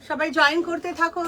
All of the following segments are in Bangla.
সবাই জয়েন করতে থাকো।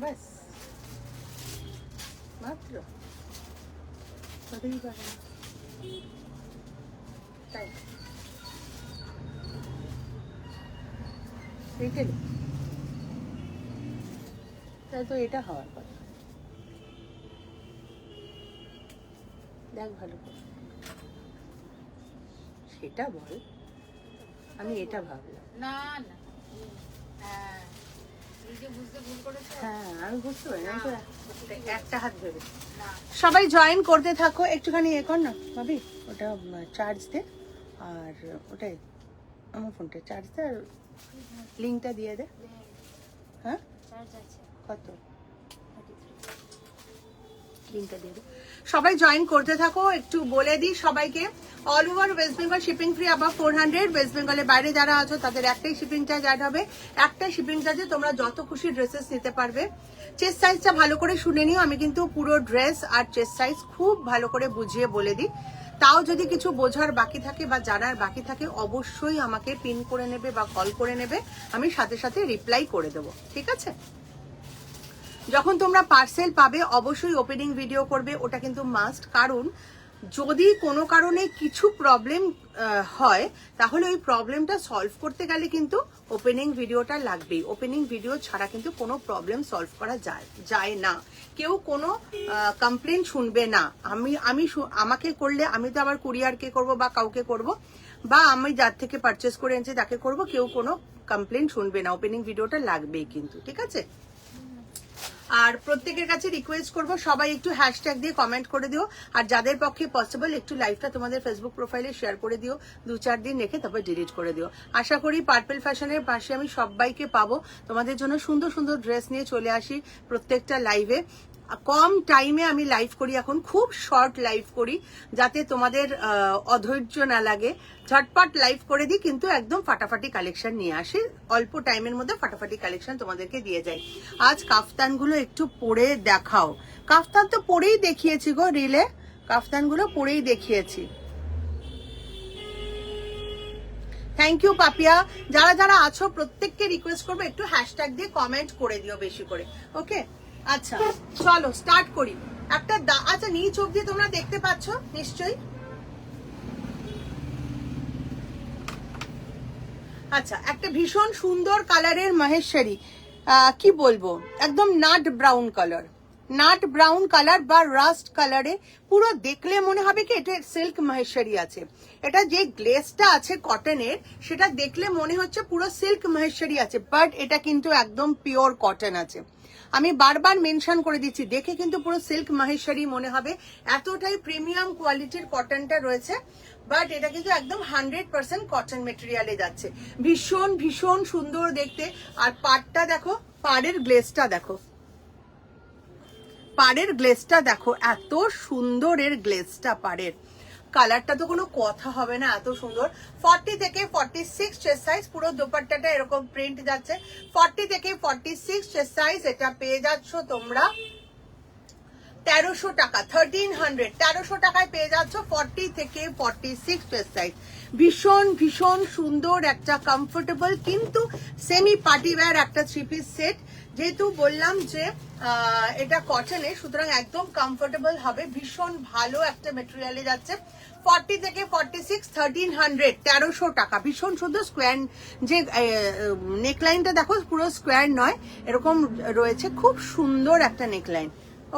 বাস মাত্র তাই তাই তো এটা হওয়ার কথা। দেখ ভালো করে সেটা বল, আমি এটা ভাবলাম। না না, হ্যাঁ এই যে বুঝতে ভুল করেছো। হ্যাঁ আমি বুঝতে পারি না, একটা হাত ভেবে। না সবাই জয়েন করতে থাকো, একটুখানি এ কর না ভাবি, ওটা চার্জ দে, আর ওটাই আমার ফোনটা চার্জ দে, আর লিঙ্কটা দিয়ে দে। হ্যাঁ চার্জ আছে কত, লিঙ্কটা দিয়ে দে। সবাই জয়েন করতে থাকো, একটু বলে দিই সবাইকে, all over West Bengal shipping free আবার 400। ওয়েস্ট বেঙ্গলের বাইরে যারা আছো তাদের একটাই শিপিং চার্জ অ্যাড হবে। একটাই শিপিং চার্জে তোমরা যত খুশি ড্রেসেস নিতে পারবে। চেস্ট সাইজটা ভালো করে শুনে নিও, আমি কিন্তু পুরো ড্রেস আর চেস্ট সাইজ খুব ভালো করে বুঝিয়ে বলে দিই। তাও যদি কিছু বোঝার বাকি থাকে বা জানার বাকি থাকে অবশ্যই আমাকে পিন করে নেবে বা কল করে নেবে, আমি সাথে সাথে রিপ্লাই করে দেবো, ঠিক আছে? যখন তোমরা পার্সেল পাবে অবশ্যই ওপেনিং ভিডিও করবে, ওটা কিন্তু মাস্ট। কারণ যদি কোনো কারণে কিছু প্রবলেম হয় তাহলে ওই প্রবলেমটা সলভ করতে গেলে কিন্তু ওপেনিং ভিডিওটা লাগবেই। ওপেনিং ভিডিও ছাড়া কিন্তু কোনো প্রবলেম সলভ করা যায় না। কেউ কোনো কমপ্লেন শুনবে না। আমাকে করলে আমি তো আবার কুরিয়ারকে করব বা কাউকে করব, বা আমি যার থেকে পারচেস করে এনেছি তাকে করব, কেউ কোনো কমপ্লেন শুনবে না। ওপেনিং ভিডিওটা লাগবেই কিন্তু, ঠিক আছে? আর প্রত্যেকের কাছে রিকোয়েস্ট করব সবাই একটু হ্যাশট্যাগ দিয়ে কমেন্ট করে দিও, আর যাদের পক্ষে পসিবল একটু লাইভটা তোমাদের ফেসবুক প্রোফাইলে শেয়ার করে দিও, 2-4 দিন রেখে তারপর ডিলিট করে দিও। আশা করি পার্পল ফ্যাশনের পাশে আমি সবাইকে পাবো, তোমাদের জন্য সুন্দর সুন্দর ড্রেস নিয়ে চলে আসি প্রত্যেকটা লাইভে। কম টাইমে আমি লাইভ করি, এখন খুব শর্ট লাইভ করি যাতে তোমাদের অধৈর্য না লাগে। ঝটপট লাইভ করে দিই, কিন্তু একদম ফাটাফাটি কালেকশন নিয়ে আসি, অল্প টাইমের মধ্যে ফাটাফাটি কালেকশন তোমাদেরকে দিয়ে যাই। আজ কাফতানগুলো একটু পরে দেখাও। কাফতান তো পরেই দেখিয়েছি গো রিলে, কাফতানগুলো পরেই দেখিয়েছি। Thank you Papiya. যারা যারা আছো প্রত্যেককে রিকোয়েস্ট করবো একটু হ্যাশট্যাগ দিয়ে কমেন্ট করে দিও বেশি করে, ওকে? আচ্ছা চলো স্টার্ট করি। একটা আচ্ছা নিচ অব্দি তোমরা দেখতে পাচ্ছ নিশ্চয়ই। আচ্ছা একটা ভীষণ সুন্দর কালারের মহেশ্বরী, কি বলবো, একদম nut brown colour, nut brown colour বা রাস্ট কালারে, পুরো দেখলে মনে হবে কি এটা সিল্ক মহেশ্বরী আছে। এটা যে গ্লেসটা আছে কটনের, সেটা দেখলে মনে হচ্ছে পুরো সিল্ক মহেশ্বরী আছে, বাট এটা কিন্তু একদম পিওর কটন আছে। আমি বারবার মেনশন করে দিচ্ছি, দেখে কিন্তু পুরো সিল্ক মহেশ্বরী মনে হবে, এতটাই প্রিমিয়াম কোয়ালিটির কটনটা রয়েছে। বাট এটা কিন্তু একদম 100% কটন মেটেরিয়ালে যাচ্ছে, ভীষণ ভীষণ সুন্দর দেখতে। আর পাড়টা দেখো, পাড়ের গ্লেসটা দেখো, পাড়ের গ্লেসটা দেখো, এত সুন্দর এর গ্লেসটা পাড়ের। কালারটা তো কোনো কথা হবে না, এত সুন্দর। 40 থেকে 46 চেস্ট সাইজ, পুরো দোপাট্টাটা এরকম প্রিন্ট যাচ্ছে। 40 থেকে 46 চেস্ট সাইজ, এটা পেয়ে যাচ্ছ তোমরা 1300 টাকা, 1300, 1300 টাকায় পেয়ে যাচ্ছ 40 থেকে 46 চেস্ট সাইজ। ভীষণ ভীষণ সুন্দর একটা কমফোর্টেবল কিন্তু সেমি পার্টি ওয়্যার একটা 3 পিস সেট। যেহেতু বললাম যে এটা কটনে, সুতরাং একদম কমফোর্টেবল হবে, ভীষণ ভালো একটা মেটেরিয়ালে যাচ্ছে। 40 থেকে 46, 1300, 1300 টাকা। ভীষণ সুন্দর স্কোয়ার, যে নেকলাইনটা দেখো পুরো স্কোয়ার নয়, এরকম রয়েছে, খুব সুন্দর একটা নেকলাইন।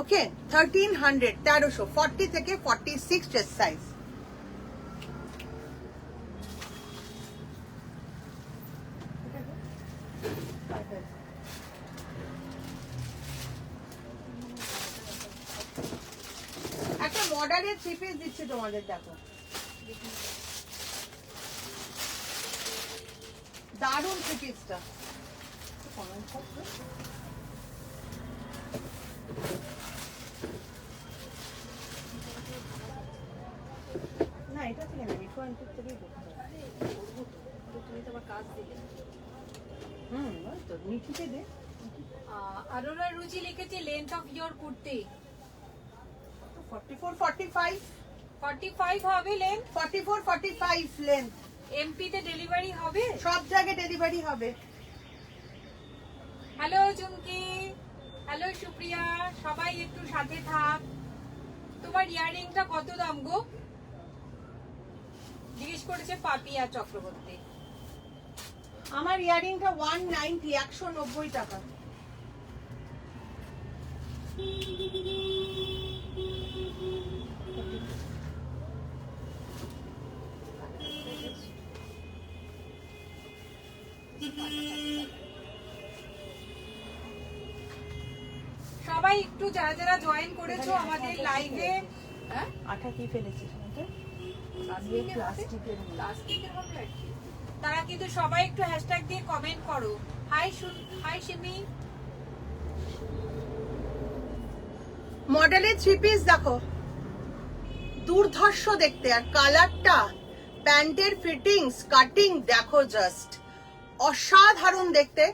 ওকে 1300, 1300, 40 থেকে 46 চেস্ট সাইজ। একটা মডেলের 3 পিস দিচ্ছি তোমাদের, দেখো দারুণ 3 পিসটা। না এটা থেকে না, মিঠু আন্টির থেকেই করতে হবে। তুমি তো আমার কাজ দিলে। ওই তো মিঠুকে দে। আরোরা রুচি লিখেছে লেন্থ অফ ইয়োর কুর্তি 44 45 45 হবে লেন্থ। 44 45 লেন্থ। এমপি তে ডেলিভারি হবে? সব জায়গায় ডেলিভারি হবে। হ্যালো চুমকি, হ্যালো সুপ্রিয়া, সবাই একটু সাথে থাক। তোমার ইয়াররিংটা কত দাম গো? জিজ্ঞেস করেছে পাপিয়া চক্রবর্তী। আমার ইয়ারিংটা 190 190 টাকা। সবাই একটু যারা যারা জয়েন করেছো আমাদের লাইভে। হ্যাঁ আঠা কি ফেলেছিস মধ্যে? প্লাস্টিকের হবে আর কি। তারা কিন্তু সবাই একটু হ্যাশট্যাগ দিয়ে কমেন্ট করো। হাই সিমি। মডেলের 3 পিস দেখো, দুর্ধর্ষ দেখতে, আর কালারটা, প্যান্টের ফিটিংস, কাটিং দেখো জাস্ট অসাধারণ দেখতে।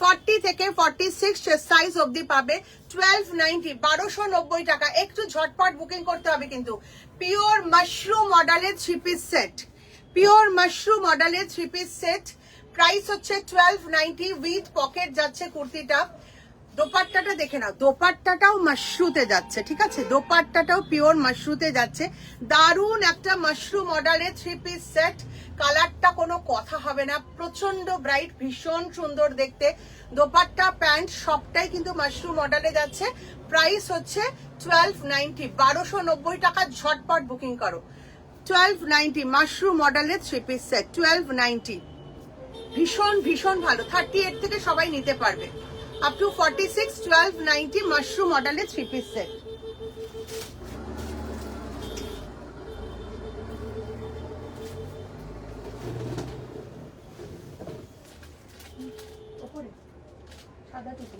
40 থেকে 46 সাইজ অবধি পাবে। 1290 1290 টাকা। একটু ঝটপট বুকিং করতে হবে কিন্তু। পিওর মাশরুম মডেলের 3 পিস সেট, পিওর মাশরুম মডেলের 3 পিস সেট। প্রাইস হচ্ছে 1290 উইথ পকেট যাচ্ছে কুর্তিটা। দোপাট্টাটা দেখে নাও, দোপাট্টাটাও মাশরুতে যাচ্ছে, ঠিক আছে, দোপাট্টাটাও পিওর মাশরুতে যাচ্ছে। দারুন একটা মাশরুম মডেলের 3 পিস সেট। কালারটা কোনো কথা হবে না, প্রচন্ড ব্রাইট, ভীষণ সুন্দর দেখতে। দোপাট্টা প্যান্ট সবটাই কিন্তু মাশরুম মডেলে যাচ্ছে। প্রাইস হচ্ছে 1290 1290 টাকা। ঝটপট বুকিং করো। 1290 মাশরুম মডেলের 3 পিস সেট 1290। ভীষণ ভীষণ ভালো। 38 থেকে সবাই নিতে পারবে। up to 46 1290 মাশরুম মডেলের 3 পিস সেট। ওপরে সাদা টুকু।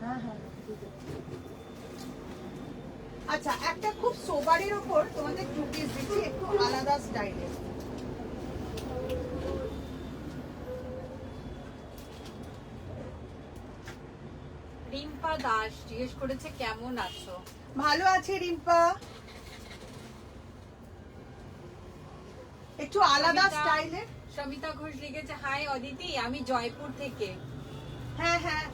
হ্যাঁ হ্যাঁ। আচ্ছা, একটা খুব সোবারের উপর তোমাদের 2 পিস দিচ্ছি, একটু আলাদা স্টাইলের। রিম্পা দাস জিজ্ঞেস করেছে কেমন আছো? ভালো আছে রিম্পা, একটু আলাদা স্টাইলের। সমিতা ঘোষ লিখেছে হাই অদিতি, আমি জয়পুর থেকে। হ্যাঁ হ্যাঁ,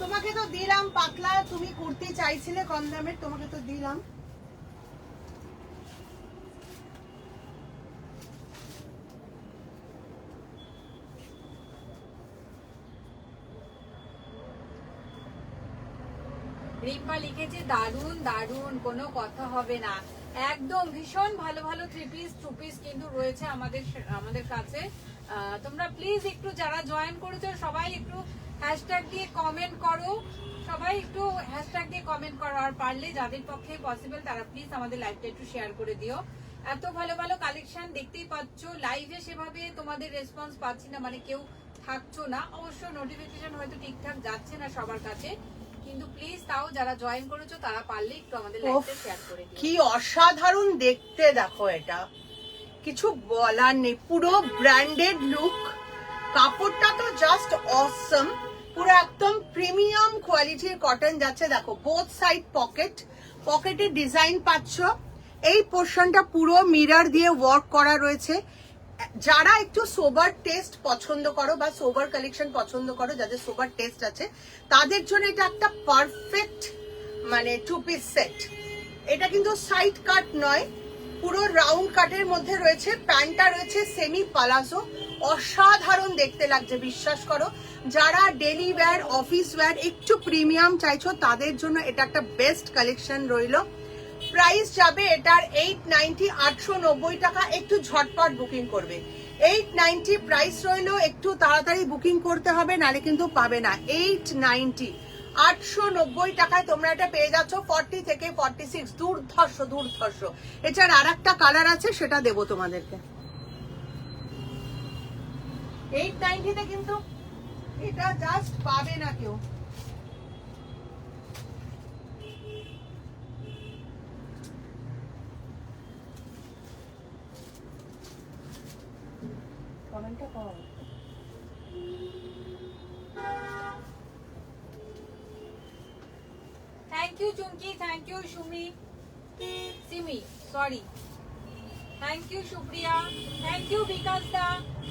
তোমাকে তো দিলাম পাতলা, তুমি কুর্তি চাইছিলে কম দামের, তোমাকে তো দিলাম। রিম্পা লিখেছে দারুন দারুন, কোনো কথা হবে না। একদম ভীষণ ভালো ভালো 3 পিস 2 পিস কিন্তু রয়েছে আমাদের কাছে। তোমরা প্লিজ একটু যারা জয়েন করেছো সবাই একটু হ্যাশট্যাগ দিয়ে কমেন্ট করো, সবাই একটু হ্যাশট্যাগ দিয়ে কমেন্ট করো। আর পারলে যাদের পক্ষে পসিবল তারা প্লিজ আমাদের লাইভটা একটু শেয়ার করে দিও। এত ভালো ভালো কালেকশন দেখতেই পাচ্ছ, লাইভে সেভাবে তোমাদের রেসপন্স পাচ্ছি না, মানে কেউ থাকছো না। অবশ্য নোটিফিকেশন হয়তো ঠিকঠাক যাচ্ছে না সবার কাছে, কিন্তু প্লিজ তাও যারা জয়েন করেছো তারা পারলে একটু আমাদের লাইভটা শেয়ার করে দিও। কি অসাধারণ দেখতে দেখো, এটা কিছু বলার নেই, পুরো ব্র্যান্ডেড লুক। কাপড়টা তো জাস্ট অসম, পুরো একদম প্রিমিয়াম কোয়ালিটির কটন যাচ্ছে। দেখো বোথ সাইড পকেট, পকেটের ডিজাইন পাচ্ছ। এই পোর্শনটা পুরো মিরর দিয়ে ওয়ার্ক করা রয়েছে। যারা একটু সোবার টেস্ট পছন্দ করো বা সোবার কালেকশন পছন্দ করো, যাদের সোবার টেস্ট আছে তাদের জন্য এটা একটা পারফেক্ট মানে 2 পিস সেট। এটা কিন্তু সাইড কাট নয়, পুরো রাউন্ড কাটের মধ্যে রয়েছে। প্যান্টটা রয়েছে সেমি পালাজো, অসাধারণ দেখতে লাগছে, বিশ্বাস করো। যারা ডেলি ওয়্যার, অফিস ওয়্যার একটু প্রিমিয়াম চাইছো তাদের জন্য এটা একটা বেস্ট কালেকশন রইলো। প্রাইস যাবে এটার 890 890 টাকা। একটু ঝটপট বুকিং করবে। 890 প্রাইস রইলো, একটু তাড়াতাড়ি বুকিং করতে হবে, নালে কিন্তু পাবে না। 890 890 টাকায় তোমরা এটা পেয়ে যাচ্ছ 40 থেকে 46। দুর্ধর্ষ দুর্ধর্ষ। এছাড়া আর একটা কালার আছে, সেটা দেবো তোমাদেরকে। 890 তে কিন্তু এটা জাস্ট পাবে না কেউ। কমেন্টটা পাও। Thank you Chumki, thank you Sumi, Simi sorry, thank you Supriya, thank you Bikash da.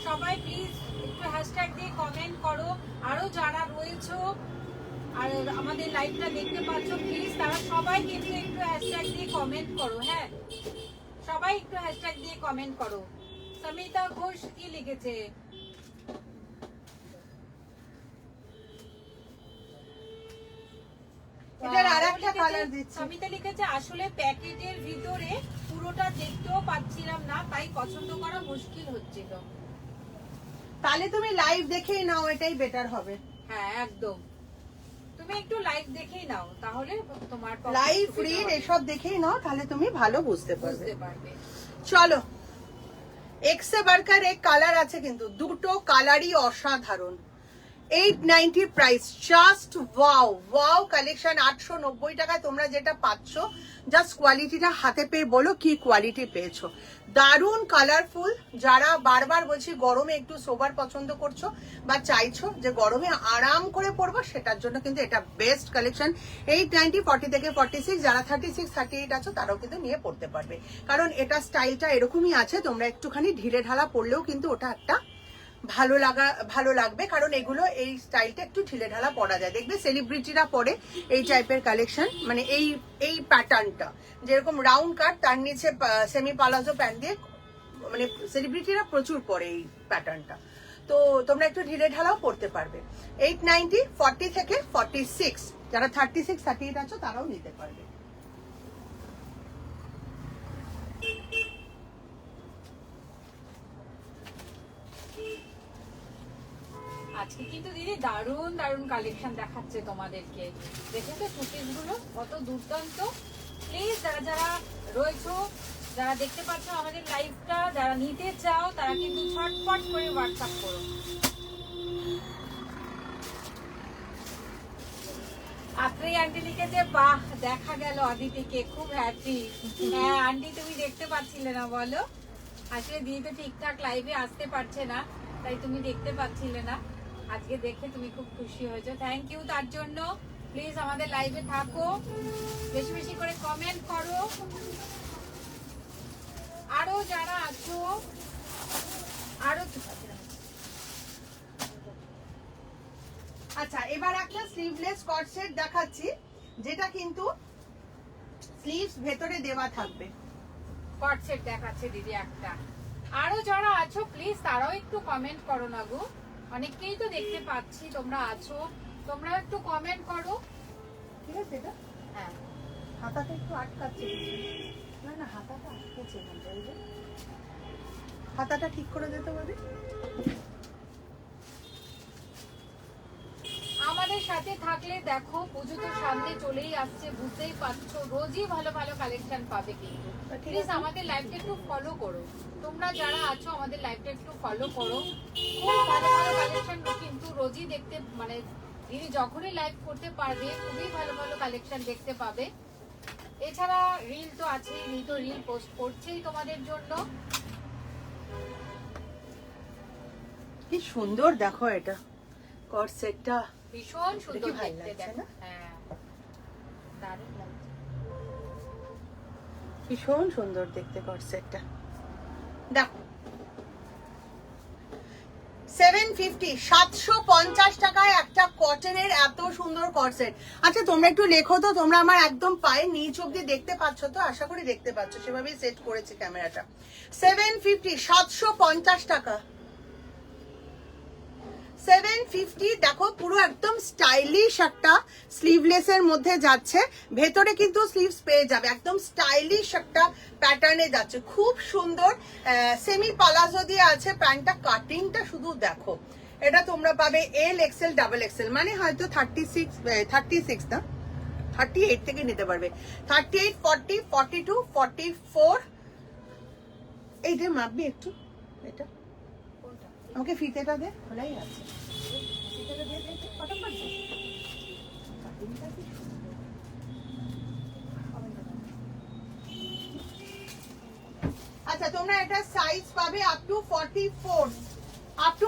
সবাই প্লিজ একটু হ্যাশট্যাগ দিয়ে কমেন্ট করো। আরো যারা রয়েছে আর আমাদের লাইভটা দেখতে পাচ্ছ, প্লিজ তারা সবাই কিন্তু একটু হ্যাশট্যাগ দিয়ে কমেন্ট করো। হ্যাঁ, সবাই একটু হ্যাশট্যাগ দিয়ে কমেন্ট করো। সমিতা ঘোষ কি লিখেছে? এটার আরেকটা কালার দিচ্ছি। সমিতা লিখেছে আসলে প্যাকেজের ভিতরে পুরোটা দেখতেও পাচ্ছিলাম না, তাই পছন্দ করা মুশকিল হচ্ছিল। তাহলে তুমি লাইভ দেখেই নাও, এটাই বেটার হবে। হ্যাঁ একদম, তুমি একটু লাইভ দেখেই নাও, তাহলে তোমার লাইভ রিড এসব দেখেই নাও, তাহলে তুমি ভালো বুঝতে বুঝতে পারবে। পারবে। চলো, এক্সে বার্কার এক কালার আছে, কিন্তু দুটো কালারই অসাধারণ। 890 price, just wow wow collection. 890 টাকায় তোমরা যেটা পাচ্ছ, জাস্ট কোয়ালিটিটা হাতে পেয়ে বলো কি কোয়ালিটি পেয়েছো। দারুন কালারফুল। যারা বারবার বলছি গরমে একটু সোবার পছন্দ করছো বা চাইছো যে গরমে আরাম করে পরবো, সেটার জন্য কিন্তু এটা বেস্ট কালেকশন। 890, 40 থেকে 46। যারা 36, 38 আছো তারাও কিন্তু নিয়ে পড়তে পারবে, কারণ এটা স্টাইলটা এরকমই আছে। তোমরা একটুখানি ঢিলে ঢালা পরলেও কিন্তু ওটা একটা ভালো লাগবে, কারণ এগুলো এই স্টাইলটা একটু ঢিলে ঢালা পরা যায়। দেখবে সেলিব্রিটিরা পরে এই টাইপের কালেকশন, মানে এই প্যাটার্নটা যেরকম রাউন্ড কাট, তার নিচে সেমি পালাজো প্যান্ট দিয়ে, মানে সেলিব্রিটিরা প্রচুর পরে এই প্যাটার্নটা। তো তোমরা একটু ঢিলে ঢালাও পরতে পারবে। 890, 40 থেকে 46। যারা 36, 38 আছো তারাও নিতে পারবে। আজকে কিন্তু দিদি দারুন দারুন কালেকশন দেখাচ্ছে তোমাদেরকে। দেখে তো টুপিস গুলো কত দুর্দান্ত। প্লিজ যারা যারা রয়েছো, যারা দেখতে পাচ্ছ আমাদের লাইভটা, যারা নিতে চাও তারা কিন্তু ছটফট করে হোয়াটসঅ্যাপ করো। আত্রেই আন্টি লিখেছে বাহ দেখা গেল অদিতিকে, খুব হ্যাপি। হ্যাঁ আন্টি, তুমি দেখতে পাচ্ছিলে না বলো? আসলে দিদি তো ঠিকঠাক লাইভে আসতে পারছে না, তাই তুমি দেখতে পাচ্ছিলে না। আজকে দেখে তুমি খুব খুশি হয়েছো, থ্যাংক ইউ তার জন্য। প্লিজ আমাদের লাইভে থাকো, বেশি বেশি করে কমেন্ট করো। আরো যারা আছো, আরো আচ্ছা, এবার একটা স্লিভলেস কট সেট দেখাচ্ছি, যেটা কিন্তু স্লিভস ভেতরে দেওয়া থাকবে। কট সেট দেখাচ্ছে দিদি একটা। আরো যারা আছো প্লিজ তারাও একটু কমেন্ট করো না গো, অনেককেই তো দেখতে পাচ্ছি তোমরা আছো, তোমরা একটু কমেন্ট করো। ঠিক আছে, এটা হ্যাঁ হাতাটা একটু আটকাচ্ছে। না না, হাতাটা আটকেছে, হাতাটা ঠিক করে দিতে পারবে। আমাদের সাথে থাকলে দেখো, পুজো তো সামনে চলেই আসছে, বুঝতেই পারছো রোজই ভালো ভালো কালেকশন পাবে। কিন্তু প্লিজ আমাদের লাইভটা একটু ফলো করো, তোমরা যারা আছো আমাদের লাইভটা একটু ফলো করো। খুব ভালো ভালো কালেকশন কিন্তু রোজই দেখতে, মানে দিদি যখনই লাইভ করতে পারবে খুবই ভালো ভালো কালেকশন দেখতে পাবে। এছাড়া রিল তো আছেই, দিদি তো রিল পোস্ট করছেই তোমাদের জন্য। কি সুন্দর দেখো, এটা কট সেটটা ভীষণ সুন্দর ভালো দেখতে, লাগছে দেখো। না? হ্যাঁ দারুণ লাগছে, ভীষণ সুন্দর দেখতে কট সেটটা। দেখো 750, 750 টাকায় একটা কটনের এত সুন্দর কট সেট। আচ্ছা তোমরা একটু লেখো তো, তোমরা আমার একদম পায়ের নিচ অব্দি দেখতে পাচ্ছ তো? আশা করি দেখতে পাচ্ছ, সেভাবেই সেট করেছি ক্যামেরাটা। 750, 750 টাকা। 750, দেখো পুরো একদম স্টাইলিশ একটা স্লিভলেসের মধ্যে যাচ্ছে, ভেতরে কিন্তু স্লিভস পেয়ে যাবে, একদম স্টাইলিশ একটা প্যাটার্নে যাচ্ছে, খুব সুন্দর। সেমি পালাজো দিয়ে আছে প্যান্টটা, কাটিংটা শুধু দেখো, এটা তোমরা পাবে এল এক্সেল ডাবল এক্সেল, মানে হয়তো 36 না 38 থেকে নিতে পারবে। 38, 40, 42, 44। এইটা মাপবি একটু, এটা আমাকে ফিতেটা দে, খোলাই আছে। আচ্ছা তোমরা এটা সাইজ পাবে আপ টু 44, আপ টু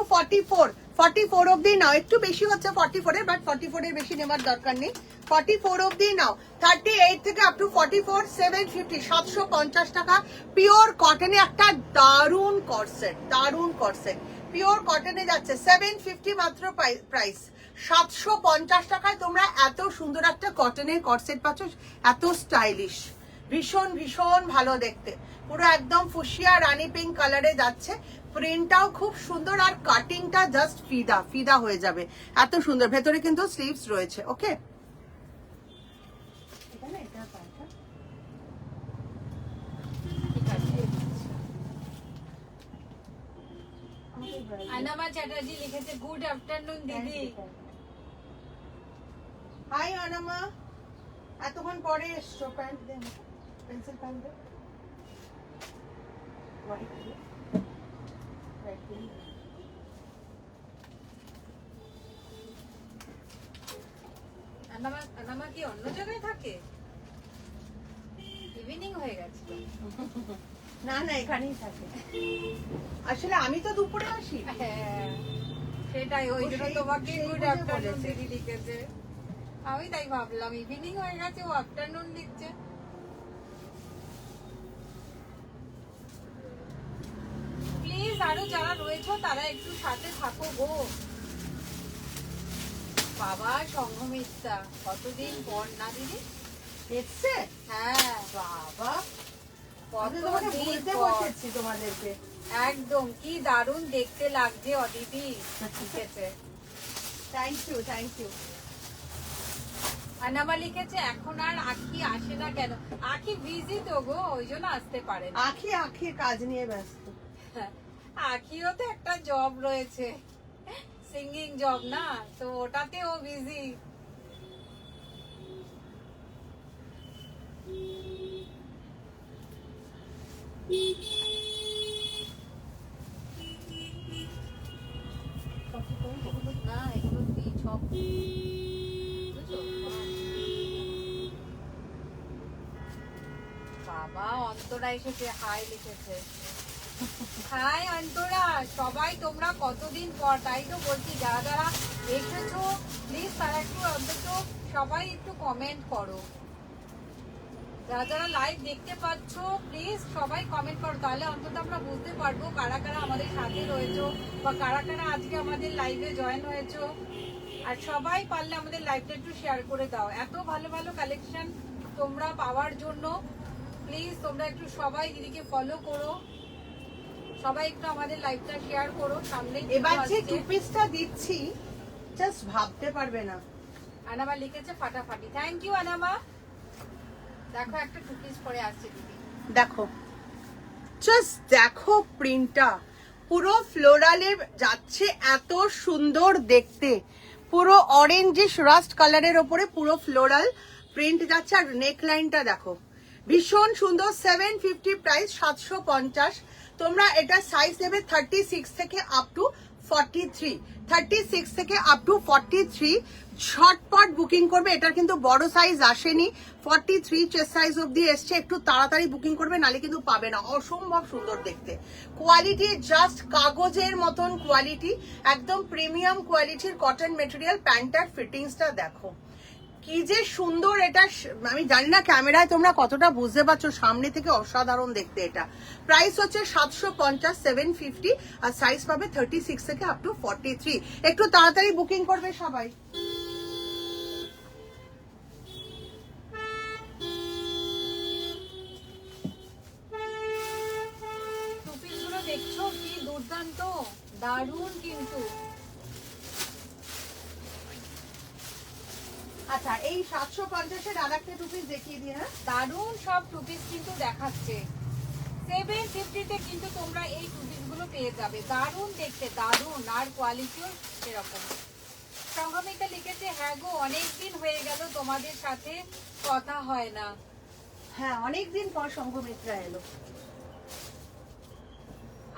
44 অবধি নাও। একটু বেশি হচ্ছে 44 এর, বাট 44 এর বেশি নেওয়ার দরকার নেই। 44 অবধি নাও। 38 থেকে আপ টু 44, 750, 750 টাকা। পিওর কটনে একটা দারুন কর্সেট, দারুন কর্সেট পিওর কটনে যাচ্ছে 750 মাত্র প্রাইস। 750 টাকায় তোমরা এত সুন্দর একটা কটনের কর্সেট পাচ্ছ, এত স্টাইলিশ, ভীষণ ভীষণ ভালো দেখতে, পুরো একদম ফুসিয়া রানী পিঙ্ক কালারে যাচ্ছে। প্রিন্টটাও খুব সুন্দর আর কাটিংটা জাস্ট ফিদা ফিদা হয়ে যাবে, এত সুন্দর। ভেতরে কিন্তু স্লিভস রয়েছে। ওকে, আনামা চ্যাটার্জি লিখেছে গুড আফটারনুন দিদি। হাই আনামা, এতক্ষণ পরে এসছো। প্যান্ট দে, পেন্সিল প্যান্ট দে। আনামা কি অন্য জায়গায় থাকে? ইভিনিং হয়ে গেছে। না না, এখানেই থাকে। আসলে আমি তো দুপুরে আসি। হ্যাঁ সেটাই, ওই জন্য তোমাকে গুড আফটারনুন দিদি লিখেছে। আমি তাই ভাবলাম ইভিনিং হয়ে গেছে, ও আফটারনুন লিখছে। প্লিজ আরো যারা রয়েছে তারা একটু সাথে থাকো গো। বাবা সংঘমিত্রা কতদিন পর না দিদি এসছে? হ্যাঁ বাবা, কতদিন পর। বসেছি তোমাদেরকে। একদম কি দারুণ দেখতে লাগছে অদিতি লিখেছে। Thank you, thank you. Anama লিখেছে এখন আর আখি আসে না কেন? আখি বিজি তো গো, ওই জন্য আসতে পারে না। আখি কাজ নিয়ে ব্যস্ত। আখিও তো একটা জব রয়েছে, সিঙ্গিং জব না, তো ওটাতে ও বিজি। না এগুলো সব বাবা অন্তরা এসেছে, হাই লিখেছে। হাই অন্তরা, সবাই তোমরা কতদিন পর, তাই তো বলছি যারা যারা এসেছো প্লিজ তারা একটু অন্তত সবাই একটু কমেন্ট করো। যারা যারা লাইভ দেখতে পাচ্ছ প্লিজ সবাই কমেন্ট করো, তাহলে অন্তত আমরা বুঝতে পারবো কারা কারা আমাদের সাথে রয়েছো বা কারা কারা আজকে আমাদের লাইভে জয়েন হয়েছো। আর সবাই পারলে আমাদের লাইভটা একটু শেয়ার করে দাও। এত ভালো ভালো কালেকশন তোমরা পাওয়ার জন্য প্লিজ তোমরা একটু সবাই দিদিকে ফলো করো, সবাই একটু আমাদের লাইভটা শেয়ার করো। সামনে এবার যে টু পিসটা দিচ্ছি জাস্ট ভাবতে পারবে না। আনামা লিখেছে ফাটাফাটি, থ্যাংক ইউ আনামা। দেখো একটা টু পিস পরে আসছে দিদি, দেখো জাস্ট দেখো প্রিন্টটা পুরো ফ্লোরালে যাচ্ছে, এত সুন্দর দেখতে, পুরো অরেঞ্জিশ রাস্ট কালারের ওপরে পুরো ফ্লোরাল প্রিন্ট যাচ্ছে। আর নেক লাইনটা দেখো ভীষণ সুন্দর। 750 প্রাইস, 750। তোমরা এটা সাইজ নেবে 36 থেকে আপ টু 43, 36 থেকে আপ টু 43। ঝটপট বুকিং করবে, এটার কিন্তু বড় সাইজ আসেনি, 43 চেস্ট সাইজ অব্দি এসছে। একটু তাড়াতাড়ি বুকিং করবে, নালে কিন্তু পাবে না। অসম্ভব সুন্দর দেখতে, কোয়ালিটি জাস্ট কাগজের মতন কোয়ালিটি, একদম প্রিমিয়াম কোয়ালিটির কটন মেটেরিয়াল। প্যান্টার ফিটিংসটা দেখো কি যে সুন্দর। এটা আমি জানি না ক্যামেরায় তোমরা কতটা বুঝতে পারছো, সামনে থেকে অসাধারণ দেখতে। এটা প্রাইস হচ্ছে 750, 750, আর সাইজ পাবে 36 থেকে আপ টু 43। একটু তাড়াতাড়ি বুকিং করবে সবাই। টুপিগুলো দেখছো কি দুর্দান্ত, দারুণ কিন্তু। আচ্ছা এই 750-এর আর একটা টু পিস দেখিয়ে দিই। হ্যাঁ দারুণ সব টু পিস কিন্তু দেখাচ্ছে। 750 কিন্তু তোমরা এই টু পিস গুলো পেয়ে যাবে। দারুণ দেখতে, দারুণ, আর কোয়ালিটিও এরকম। সংঘমিতা লিখেছে, হ্যাঁ গো অনেকদিন হয়ে গেল তোমাদের সাথে কথা হয় না। হ্যাঁ, অনেকদিন পর সংঘমিত্রা এলো।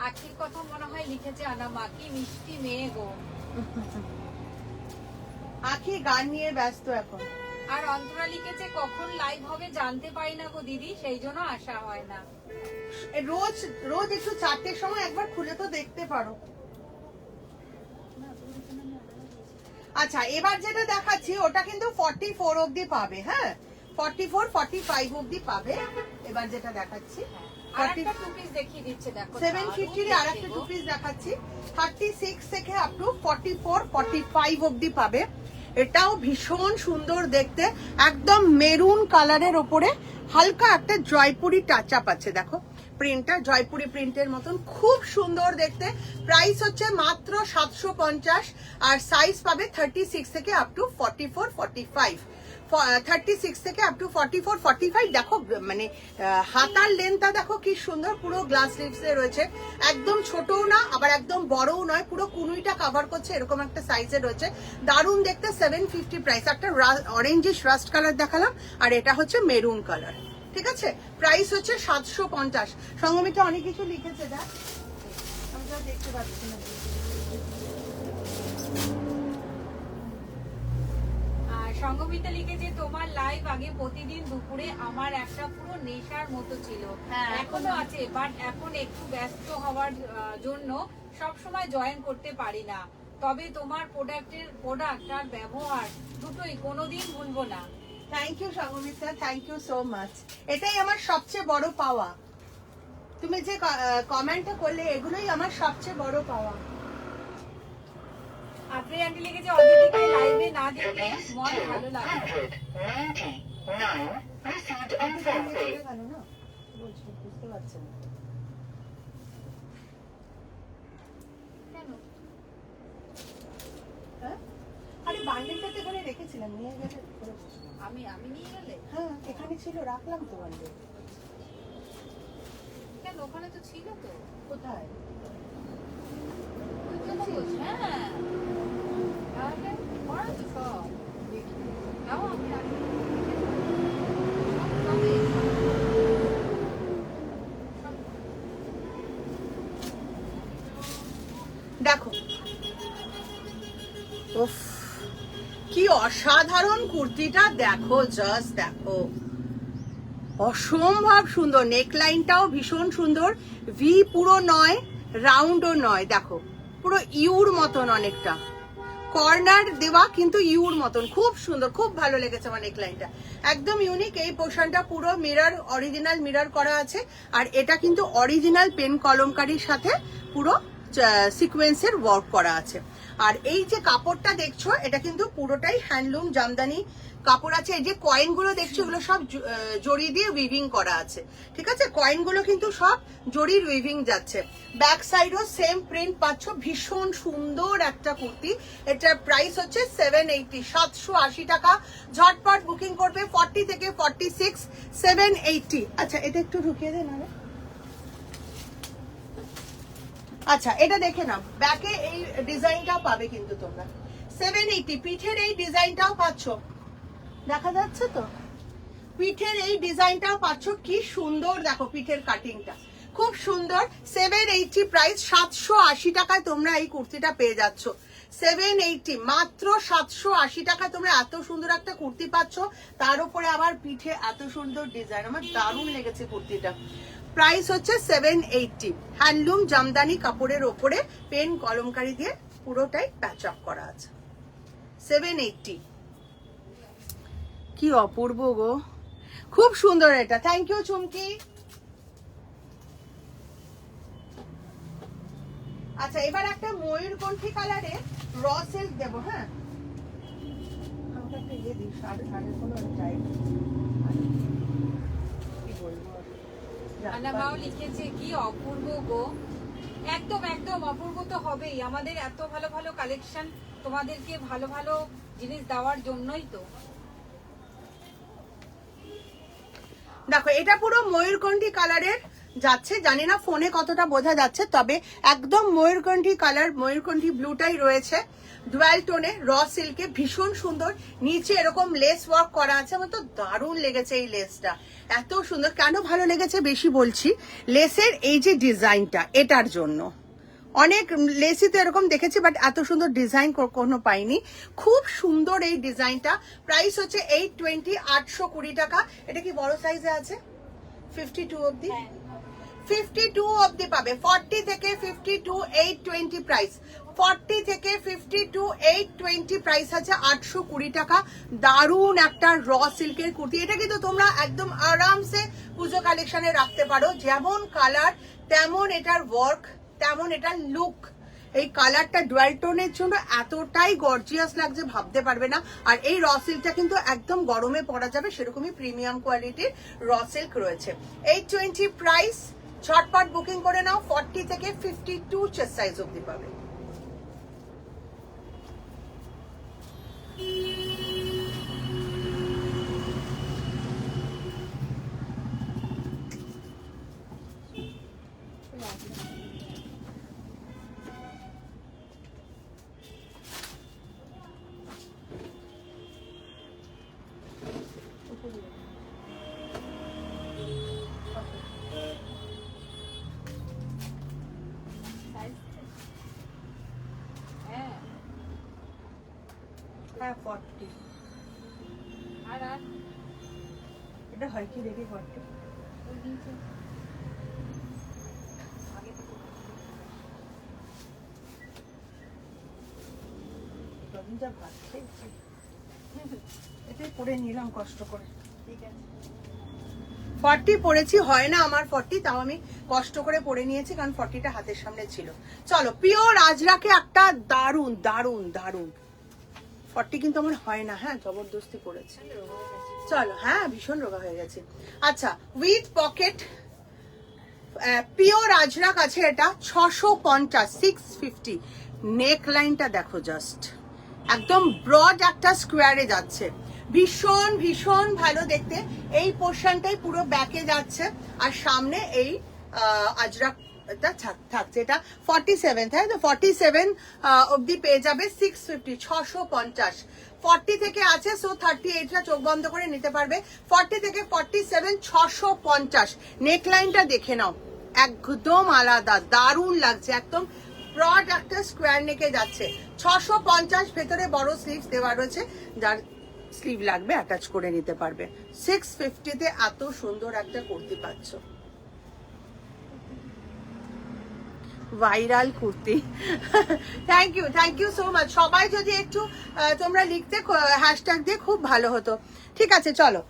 আখির কথা মনে হয় লিখেছে আনামা, কি মিষ্টি মেয়ে গো। আখি গান নিয়ে ব্যস্ত এখন। আর অন্তরা লিখেছে, কখন লাইভ হবে জানতে পারি না গো দিদি, সেই জন্য আসা হয় না। রোজ রোজ একটু 4টের সময় একবার খুলে তো দেখতে পারো। আচ্ছা, এবার যেটা দেখাচ্ছি ওটা কিন্তু 44 অবধি পাবে। হ্যাঁ, 44 45 অবধি পাবে। এবার যেটা দেখাচ্ছি আরেকটা টু পিস দেখিয়ে দিচ্ছে, দেখো 750 এর আরেকটা টু পিস দেখাচ্ছি। 36 থেকে আপ টু 44 45 অবধি পাবে। এটাও ভীষণ সুন্দর দেখতে, একদম মেরুন কালারের ওপরে হালকা একটা জয়পুরি টাচ আপ আছে। দেখো প্রিন্টটা জয়পুরি প্রিন্টের মতন, খুব সুন্দর দেখতে। প্রাইস হচ্ছে মাত্র 750, আর সাইজ পাবে 36 থেকে আপ টু 44 45। 36 থেকে আপ টু 44 45। দেখো মানে হাতার লেন্থটা দেখো কি সুন্দর, পুরো গ্লাস লিপস এ রয়েছে, একদম ছোটও না আবার একদম বড়ও নয়, পুরো কুনুইটা কভার করছে এরকম একটা সাইজে রয়েছে। দারুণ দেখতে, 750 প্রাইস। একটা অরেঞ্জিশ রাস্ট কালার দেখালাম, আর এটা হচ্ছে মেরুন কালার। ঠিক আছে, প্রাইস হচ্ছে 750। সংগমিতা অনেক কিছু লিখেছে, দেখ আমি তো দেখতে পাচ্ছি না। সংঘমিতা লিখেছে, তোমার লাইভ আগে প্রতিদিন দুপুরে আমার একটা পুরো নেশার মতো ছিল, এখনো আছে, বাট এখন একটু ব্যস্ত হওয়ার জন্য সব সময় জয়েন করতে পারি না। তবে তোমার প্রোডাক্ট আর ব্যবহার দুটোই কোনোদিন ভুলবো না। থ্যাংক ইউ সংগমিতা, থ্যাংক ইউ সো মাচ। এটাই আমার সবচেয়ে বড় পাওয়া। তুমি যে কমেন্টটা করলে এগুলোই আমার সবচেয়ে বড় পাওয়া। আপনি আন্টি লিখেছে, অদিতিকে লাইভে না দেখলে মন ভালো লাগে। বুঝতে পারছেন কেন? আরে বান্ডেলটাতে এখানে রেখেছিলাম, নিয়ে গেলে আমি নিয়ে গেলে? হ্যাঁ, এখানে ছিল, রাখলাম তো বান্ডেল। কেন, ওখানে তো ছিল তো। কোথায়? হ্যাঁ, তাহলে পড়া তো সব দাও, আমি রাখি। দেখো, উফ কি অসাধারণ কুর্তিটা, দেখো জাস্ট দেখো, অসম্ভব সুন্দর। নেকলাইনটাও ভীষণ সুন্দর, ভি পুরো নয় রাউন্ডও নয়, দেখো পুরো ইউর মতন, অনেকটা কর্নার দেওয়া কিন্তু ইউর মতন, খুব সুন্দর, খুব ভালো লেগেছে আমার নেকলাইনটা, একদম ইউনিক। এই পোর্শনটা পুরো মিরর, অরিজিনাল মিরর করা আছে, আর এটা কিন্তু অরিজিনাল পেন কলমকারির সাথে পুরো সিকোয়েন্সের ওয়ার্ক করা আছে। আর এই যে কাপড়টা দেখছো এটা কিন্তু পুরোটাই হ্যান্ডলুম জামদানি কাপড় আছে। এই যে কয়েনগুলো দেখছো এগুলো সব জড়ি দিয়ে উইভিং করা আছে। ঠিক আছে, কয়েনগুলো কিন্তু সব জড়ির উইভিং যাচ্ছে। ব্যাক সাইডও সেম প্রিন্ট পাচ্ছ, ভীষণ সুন্দর একটা কুর্তি। এটার প্রাইস হচ্ছে 780, 780 টাকা। ঝটপট বুকিং করবে, 40 থেকে 46, 780। আচ্ছা, এটা একটু ঢুকিয়ে দেন। আচ্ছা, এটা দেখে নাও, ব্যাকে এই ডিজাইনটাও পাবে কিন্তু তোমরা 780। পিঠের এই ডিজাইনটাও পাচ্ছ, দেখা যাচ্ছে তো, পিঠের এই ডিজাইনটাও পাচ্ছ, কি সুন্দর দেখো পিঠের কাটিংটা, খুব সুন্দর। 780 প্রাইস, 780 টাকায় তোমরা এই কুর্তিটা পেয়ে যাচ্ছ। 780, মাত্র 780 টাকা তোমরা এত সুন্দর একটা কুর্তি পাচ্ছ, তার উপরে আবার পিঠে এত সুন্দর ডিজাইন। আমার দারুণ লেগেছে কুর্তিটা। প্রাইস হচ্ছে 780, হ্যান্ডলুম জামদানি কাপড়ের ওপরে পেন কলমকারি দিয়ে পুরোটাই প্যাচ আপ করা আছে। 780, কি অপূর্ব গো, খুব সুন্দর এটা। থ্যাংক ইউ চুমকি। আচ্ছা, এবার একটা ময়ূরকণ্ঠী কালারে র সিল্ক দেবো। হ্যাঁ, আমাকে একটা ইয়ে দিই, শাড়ি কোনো টাইপ কি বলবো। আনামাও লিখেছে, কি অপূর্ব গো, একদম একদম অপূর্ব তো হবেই। আমাদের এত ভালো ভালো কালেকশন তোমাদেরকে ভালো ভালো জিনিস দেওয়ার জন্যই তো। দেখো, এটা পুরো ময়ূরকণ্ঠী কালারের যাচ্ছে, জানি না ফোনে কতটা বোঝা যাচ্ছে, তবে একদম ময়ূরকণ্ঠী কালার, ময়ূরকণ্ঠী ব্লুটাই রয়েছে, ডুয়াল টোনে, র সিল্কে, ভীষণ সুন্দর। নিচে এরকম লেস ওয়ার্ক করা আছে, আমার তো দারুণ লেগেছে এই লেসটা, এত সুন্দর। কেন ভালো লেগেছে বেশি বলছি, লেসের এই যে ডিজাইনটা, এটার জন্য। অনেক লেসি তো এরকম দেখেছি, বাট এত সুন্দর ডিজাইন কোনো পাইনি। খুব সুন্দর এই ডিজাইনটা। প্রাইস হচ্ছে 820, 820 টাকা। এটা কি বড় সাইজে আছে? 52 অবধি, 52 অবধি পাবে। 40 থেকে 52, 820 প্রাইস। 40 থেকে 52, 820 প্রাইস আছে, 820 টাকা। দারুণ একটা র সিল্কের কুর্তি। এটা কিন্তু তোমরা একদম আরামসে পুজো কালেকশনে রাখতে পারো। যেমন কালার তেমন এটার ওয়ার্ক, তেমন এটার লুক। এই কালারটা ডুয়াল টোনের জন্য এতটাই গর্জিয়াস লাগছে ভাবতে পারবে না। আর এই র সিল্কটা কিন্তু একদম গরমে পরা যাবে, সেরকমই প্রিমিয়াম কোয়ালিটির র সিল্ক রয়েছে। 820 প্রাইস। ঝটপট বুকিং করে নাও। 40 থেকে 52 চেস্ট সাইজ অবধি পাবে। হ্যাঁ 40। আর আর এটা হয় কি দেখি 40। ওই নিচে যা ভাত খেয়েছি এটাই পরে নিলাম কষ্ট করে। ঠিক আছে। 40 পরেছি, হয় না আমার 40, তাও আমি কষ্ট করে পরে নিয়েছি, কারণ 40টা হাতের সামনে ছিল। চলো, পিওর আজরাকে একটা দারুন দারুন দারুন 40 কিন্তু আমার হয় না। হ্যাঁ, জবরদস্তি পড়েছে। চলো, হ্যাঁ ভীষণ রোগা হয়ে গেছে। আচ্ছা, উইথ পকেট পিওর আজরাক আছে, এটা 650, 650। নেক লাইনটা দেখো জাস্ট, একদম ব্রড একটা স্কোয়ারে যাচ্ছে, ভীষণ ভীষণ ভালো দেখতে। এই পোর্শনটাই পুরো ব্যাকে যাচ্ছে, আর সামনে এই আজরাক থাকছে। এটা 47, তাই তো? 47 অবধি পেয়ে যাবে। 650, 650। 40 থেকে আছে, সো 38টা চোখ বন্ধ করে নিতে পারবে। 40 থেকে 47, 650। নেকলাইনটা দেখে নাও, একদম আলাদা, দারুণ লাগছে। একদম ব্রড একটা স্কোয়ার নেকে যাচ্ছে। 650, ভেতরে বড় স্লিভস দেওয়া রয়েছে, যার স্লিভ লাগবে অ্যাটাচ করে নিতে পারবে। 650-তে এত সুন্দর একটা কুর্তি পাচ্ছ। Viral kurti. Thank you so much. সবাই যদি একটু তোমরা লিখতে হ্যাশট্যাগ দিয়ে, খুব ভালো হতো। ঠিক আছে, চলো।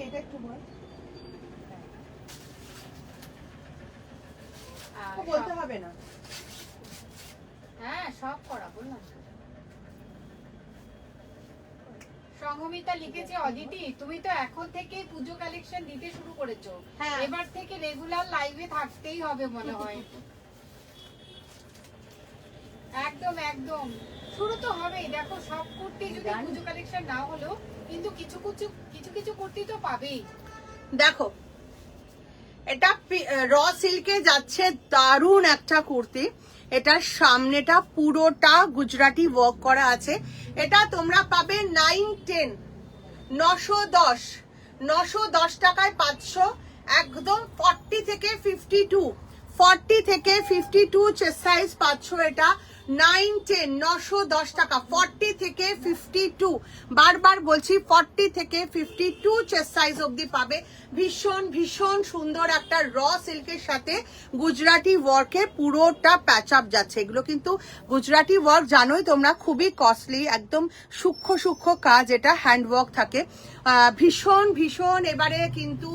এটা একটু বলতে হবে না। হ্যাঁ, সব করা বললাম। সংঘমিতা লিখেছে, অদিতি তুমি তো এখন থেকেই পুজো কালেকশন দিতে শুরু করেছো, হ্যাঁ। এবার থেকে রেগুলার লাইভে থাকতেই হবে মনে হয়। একদম একদম, শুরু তো হবেই। দেখো, সব কুর্তি যদি পুজো কালেকশন না হলো, কিন্তু কিছু কিছু কুর্তি তো পাবেই। দেখো, এটা র সিল্কে যাচ্ছে, দারুণ একটা কুর্তি। এটার সামনেটা পুরোটা গুজরাটি ওয়ার্ক করা আছে। এটা তোমরা পাবে 910, 910, 910 টাকায় 500। একদম 40 থেকে 52, 40 থেকে 52 চেস্ট সাইজ 500। এটা 910, 910 টাকা। 40 থেকে 52, বারবার বলছি 40 থেকে 52 চেস্ট সাইজ অবধি পাবে। ভীষণ ভীষণ সুন্দর একটা র সিল্কের সাথে গুজরাটি ওয়ার্কে পুরোটা প্যাচ আপ যাচ্ছে। এগুলো কিন্তু গুজরাটি ওয়ার্ক জানোই তোমরা, খুবই কস্টলি, একদম সূক্ষ্ম সূক্ষ্ম কাজ, এটা হ্যান্ড ওয়ার্ক থাকে। ভীষণ ভীষণ এবারে কিন্তু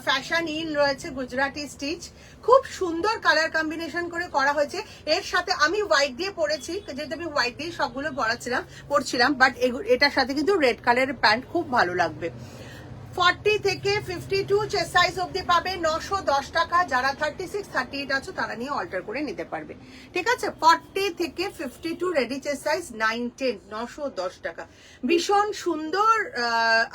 ফ্যাশন ইন রয়েছে গুজরাটি স্টিচ। খুব সুন্দর কালার কম্বিনেশন করে করা হয়েছে। এর সাথে আমি হোয়াইট দিয়ে পরেছি, যেহেতু আমি হোয়াইট দিয়ে সবগুলো পরছিলাম, বাট এটার সাথে কিন্তু রেড কালারের প্যান্ট খুব ভালো লাগবে। 40 থেকে 52 চেস্ট সাইজ অবধি পাবে 910 টাকা। যারা 36 38 আছো তারা নিয়ে অল্টার করে নিতে পারবে, ঠিক আছে। 40 থেকে 52 রেডি চেস্ট সাইজ 9 10 910 টাকা। ভীষণ সুন্দর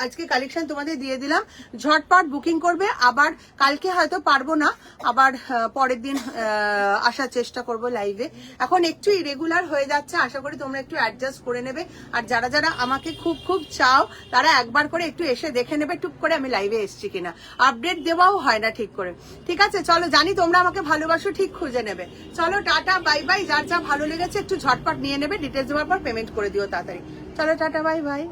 আজকে কালেকশন তোমাদের দিয়ে দিলাম। ঝটপট বুকিং করবে। আবার কালকে হয়তো পারবো না, আবার পরের দিন আসার চেষ্টা করব লাইভে। এখন একটু ইরেগুলার হয়ে যাচ্ছে, আশা করি তোমরা একটু অ্যাডজাস্ট করে নেবে। আর যারা যারা আমাকে খুব খুব চাও তারা একবার করে একটু এসে দেখে নেবে টুক করে আমি লাইভে এসছি কিনা। আপডেট দেওয়াও হয় না ঠিক করে, ঠিক আছে। চলো, জানি তোমরা আমাকে ভালোবাসো, ঠিক খুঁজে নেবে। চলো টাটা বাই বাই। যার যা ভালো লেগেছে একটু ঝটপট নিয়ে নেবে, ডিটেলস দেওয়ার পর পেমেন্ট করে দিও তাড়াতাড়ি। চলো টাটা বাই বাই।